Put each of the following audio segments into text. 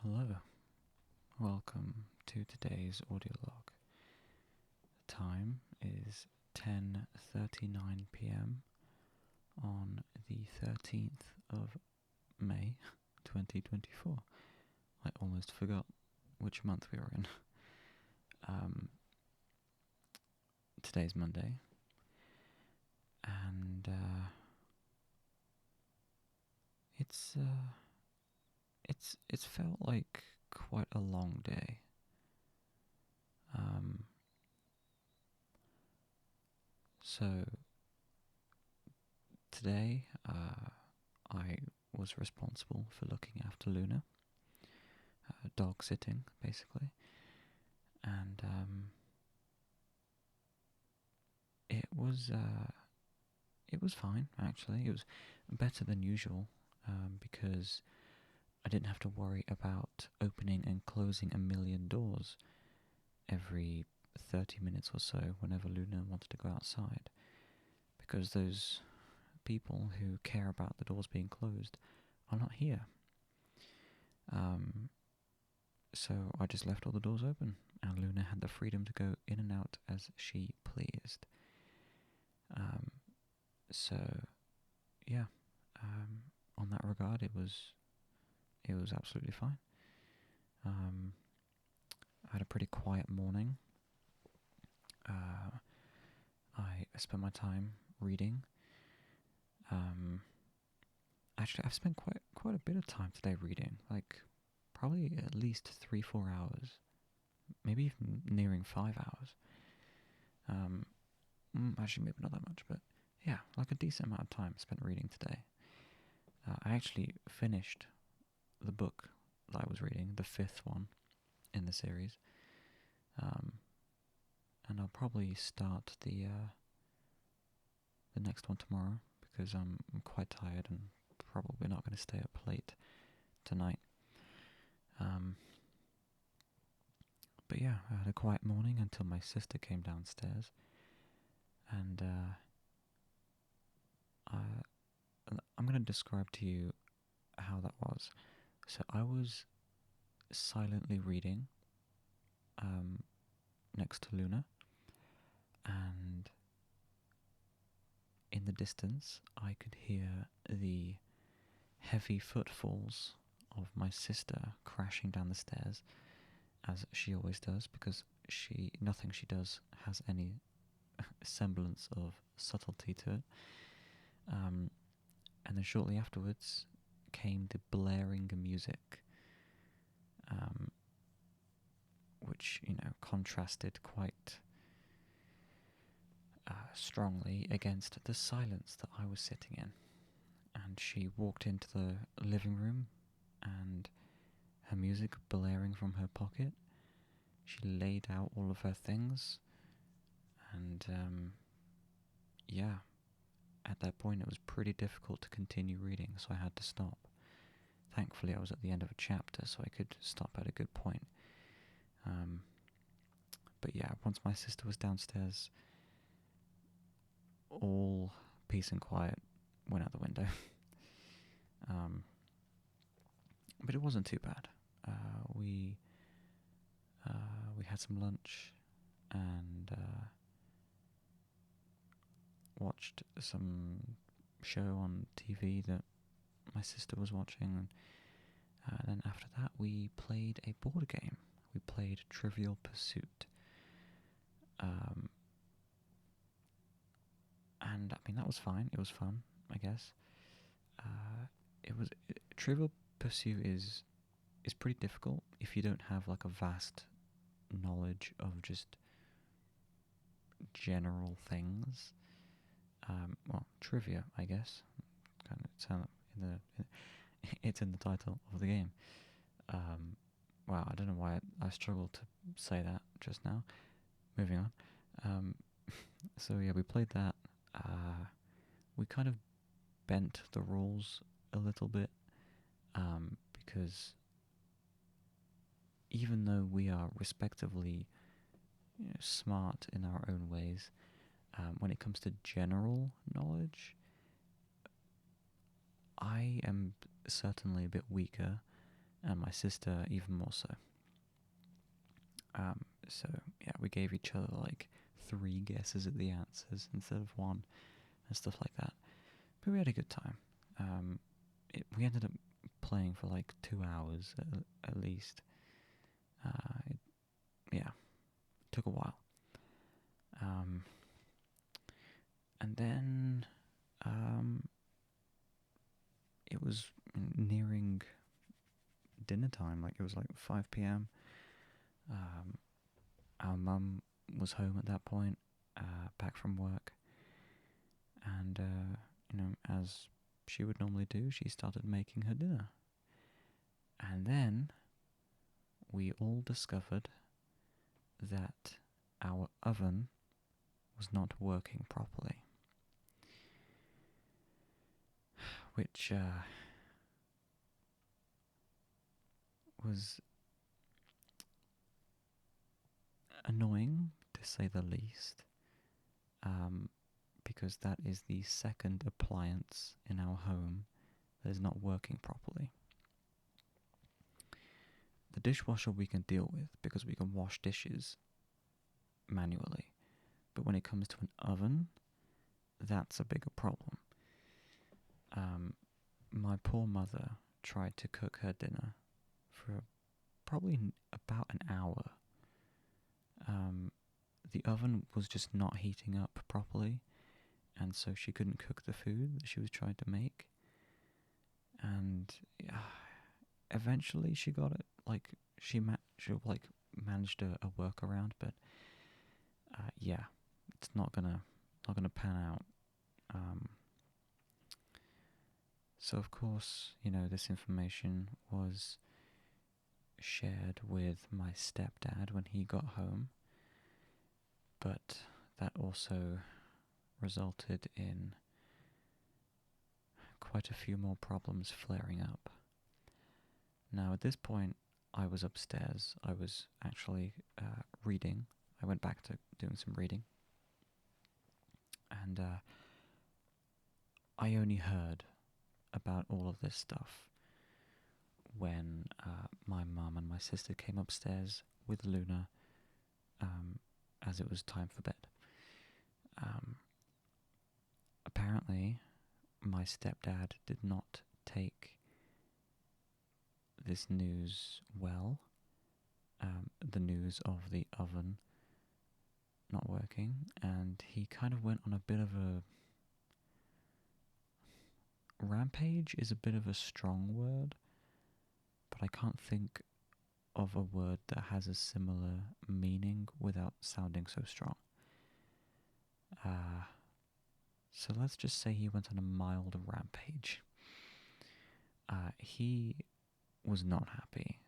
Hello, welcome to today's audio log. The time is 10:39 p.m. on the 13th of May 2024. I almost forgot which month we were in. Today's Monday, and it's felt like quite a long day. So today I was responsible for looking after Luna, dog sitting basically, and it was fine actually. It was better than usual because I didn't have to worry about opening and closing a million doors every 30 minutes or so whenever Luna wanted to go outside, because those people who care about the doors being closed are not here. So I just left all the doors open, and Luna had the freedom to go in and out as she pleased. So yeah, on that regard, it was absolutely fine. I had a pretty quiet morning. I spent my time reading. Actually, I've spent quite a bit of time today reading, like probably at least 3-4 hours, maybe even nearing 5 hours. Actually, maybe not that much, but yeah, like a decent amount of time spent reading today. I actually finished the book that I was reading, the 5th one in the series, and I'll probably start the next one tomorrow because I'm quite tired and probably not going to stay up late tonight. But yeah, I had a quiet morning until my sister came downstairs, and I'm going to describe to you how that was. So I was silently reading next to Luna, and in the distance I could hear the heavy footfalls of my sister crashing down the stairs, as she always does, because nothing she does has any semblance of subtlety to it. And then shortly afterwards came the blaring music, which, contrasted quite strongly against the silence that I was sitting in. And she walked into the living room, and her music blaring from her pocket, she laid out all of her things, and yeah, at that point it was pretty difficult to continue reading, so I had to stop. Thankfully I was at the end of a chapter, so I could stop at a good point. But yeah, once my sister was downstairs, all peace and quiet went out the window. But it wasn't too bad. We had some lunch and watched some show on TV that my sister was watching. And then after that, we played a board game. We played Trivial Pursuit. And I mean, that was fine. It was fun, I guess. Trivial Pursuit is pretty difficult if you don't have like a vast knowledge of just general things. Well, trivia, I guess. It's in the title of the game. Wow, I don't know why I struggled to say that just now. Moving on. So yeah, we played that. We kind of bent the rules a little bit, because even though we are respectively smart in our own ways, when it comes to general knowledge, I am certainly a bit weaker and my sister even more so. So yeah, we gave each other like 3 guesses at the answers instead of 1 and stuff like that. But we had a good time. We ended up playing for like 2 hours at least. Yeah, took a while. And then it was nearing dinner time. Like it was like 5 p.m. Our mum was home at that point, back from work, and as she would normally do, she started making her dinner. And then we all discovered that our oven was not working properly, which was annoying, to say the least, because that is the second appliance in our home that is not working properly. The dishwasher we can deal with because we can wash dishes manually, but when it comes to an oven, that's a bigger problem. My poor mother tried to cook her dinner for probably about an hour. The oven was just not heating up properly, and so she couldn't cook the food that she was trying to make. And eventually she got it. Like she managed a workaround, but yeah, it's not gonna pan out. So of course, this information was shared with my stepdad when he got home, but that also resulted in quite a few more problems flaring up. Now at this point, I was upstairs. I was actually reading. I went back to doing some reading, and I only heard about all of this stuff when my mum and my sister came upstairs with Luna, as it was time for bed. Apparently, my stepdad did not take this news well, the news of the oven not working, and he kind of went on a bit of a rampage is a bit of a strong word, but I can't think of a word that has a similar meaning without sounding so strong. So let's just say he went on a mild rampage. He was not happy.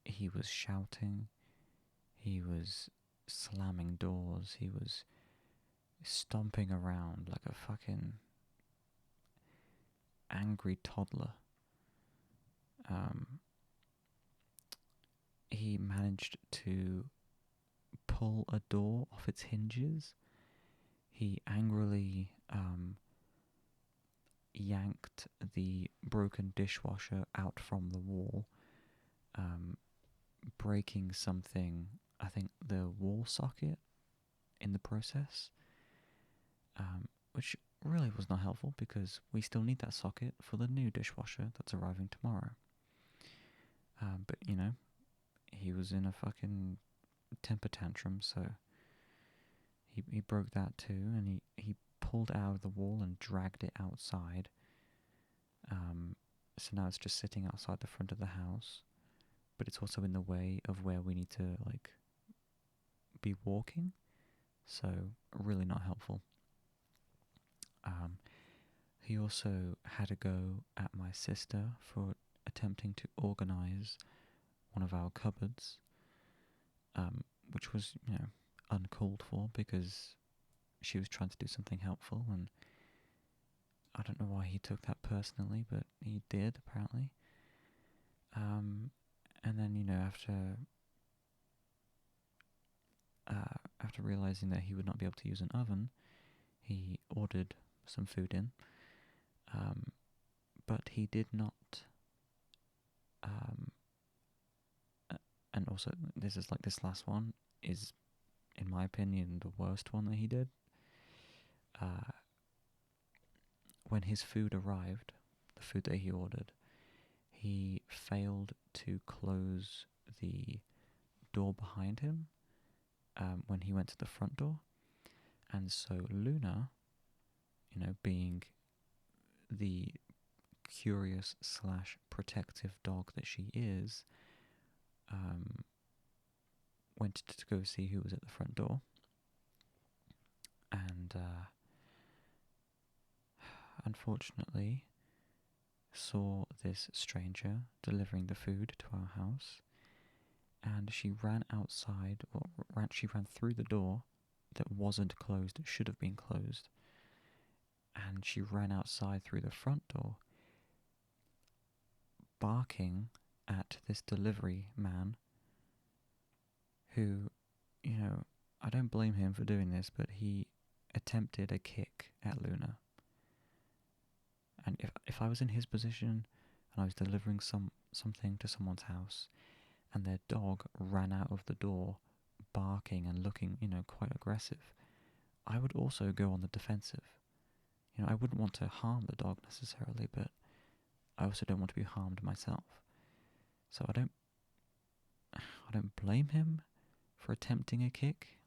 He was shouting. He was slamming doors. He was stomping around like a fucking angry toddler. He managed to pull a door off its hinges. He angrily yanked the broken dishwasher out from the wall, breaking something, I think the wall socket in the process, which really was not helpful because we still need that socket for the new dishwasher that's arriving tomorrow. But he was in a fucking temper tantrum, so he broke that too, and he pulled it out of the wall and dragged it outside. So now it's just sitting outside the front of the house, but it's also in the way of where we need to be walking, so really not helpful. He also had a go at my sister for attempting to organize one of our cupboards, which was, uncalled for because she was trying to do something helpful, and I don't know why he took that personally, but he did, apparently. And then, after realizing that he would not be able to use an oven, he ordered some food in, but he did not also, this is like this last one is, in my opinion, the worst one that he did. Uh, when his food arrived, the food that he ordered, he failed to close the door behind him when he went to the front door. And so Luna, being the curious / protective dog that she is, went to go see who was at the front door. And unfortunately saw this stranger delivering the food to our house, and she ran outside, or she ran through the door that wasn't closed, it should have been closed, and she ran outside through the front door, barking at this delivery man who, I don't blame him for doing this, but he attempted a kick at Luna. And if I was in his position and I was delivering something to someone's house and their dog ran out of the door barking and looking, quite aggressive, I would also go on the defensive. I wouldn't want to harm the dog necessarily, but I also don't want to be harmed myself. So I don't blame him for attempting a kick.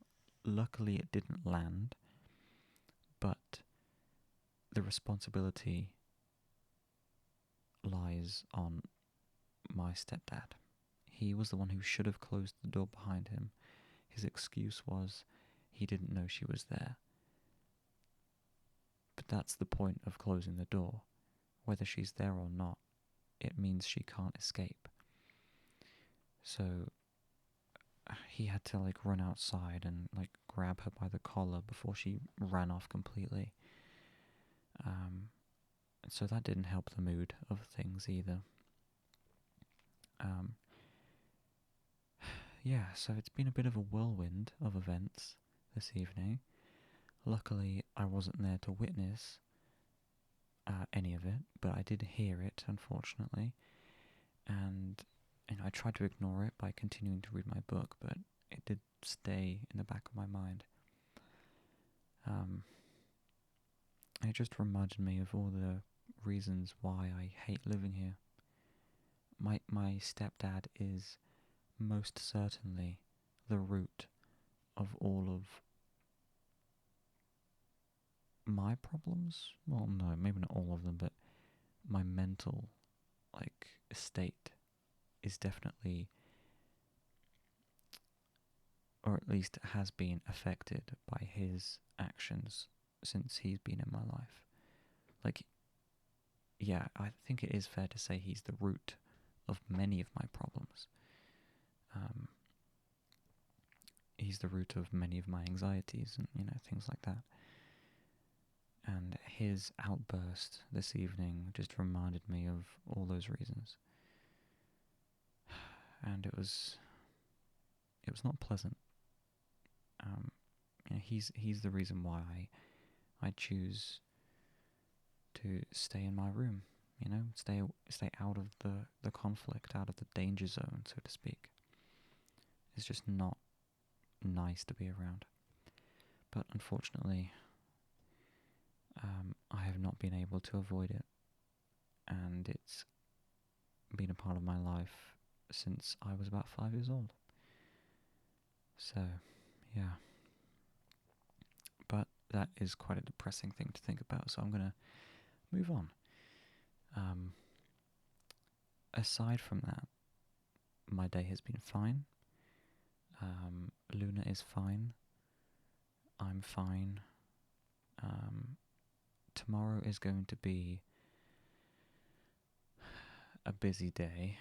Luckily it didn't land, but the responsibility lies on my stepdad. He was the one who should have closed the door behind him. His excuse was he didn't know she was there. But that's the point of closing the door. Whether she's there or not, it means she can't escape. So he had to run outside and grab her by the collar before she ran off completely. So that didn't help the mood of things either. Yeah, so it's been a bit of a whirlwind of events this evening. Luckily, I wasn't there to witness any of it, but I did hear it, unfortunately. And I tried to ignore it by continuing to read my book, but it did stay in the back of my mind. It just reminded me of all the reasons why I hate living here. My stepdad is most certainly the root of all of my problems. Well, no, maybe not all of them, but my mental state is definitely, or at least has been, affected by his actions since he's been in my life. Yeah, I think it is fair to say he's the root of many of my problems. He's the root of many of my anxieties and, things like that. And his outburst this evening just reminded me of all those reasons. And it was not pleasant. He's the reason why I choose to stay in my room. Stay out of the conflict, out of the danger zone, so to speak. It's just not nice to be around. But unfortunately, I have not been able to avoid it, and it's been a part of my life since I was about 5 years old. So, yeah. But that is quite a depressing thing to think about, so I'm going to move on. Aside from that, my day has been fine. Luna is fine. I'm fine. Tomorrow is going to be a busy day.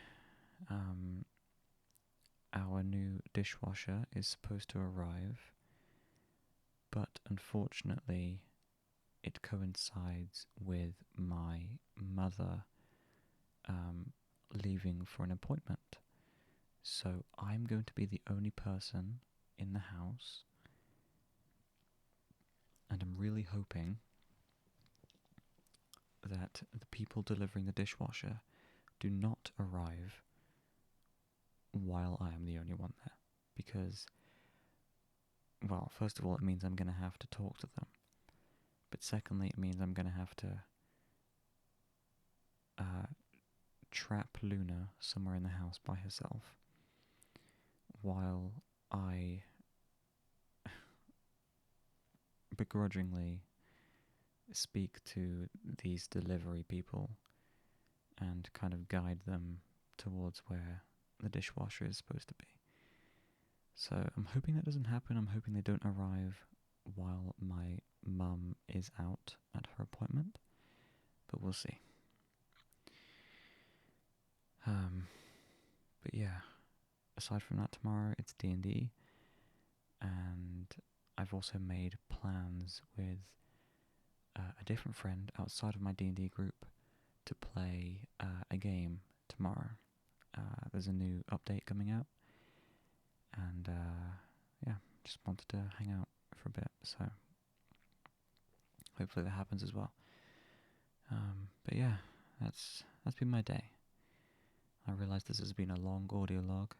Our new dishwasher is supposed to arrive, but unfortunately it coincides with my mother leaving for an appointment. So I'm going to be the only person in the house, and I'm really hoping that the people delivering the dishwasher do not arrive while I am the only one there. Because, well, first of all, it means I'm going to have to talk to them. But secondly, it means I'm going to have to trap Luna somewhere in the house by herself while I begrudgingly speak to these delivery people and kind of guide them towards where the dishwasher is supposed to be. So I'm hoping that doesn't happen. I'm hoping they don't arrive while my mum is out at her appointment, but we'll see. But yeah, aside from that, tomorrow it's D&D, and I've also made plans with a different friend outside of my D&D group to play a game tomorrow. There's a new update coming out, and yeah, just wanted to hang out for a bit, so hopefully that happens as well. But yeah, that's been my day. I realise this has been a long audio log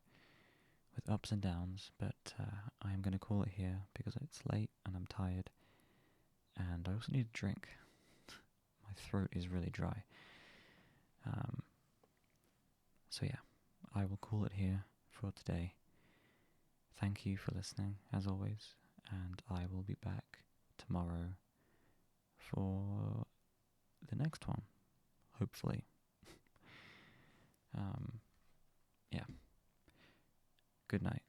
with ups and downs, but I am going to call it here because it's late and I'm tired, and I also need a drink. My throat is really dry. So yeah, I will call it here for today. Thank you for listening, as always, and I will be back tomorrow for the next one, hopefully. Yeah. Good night.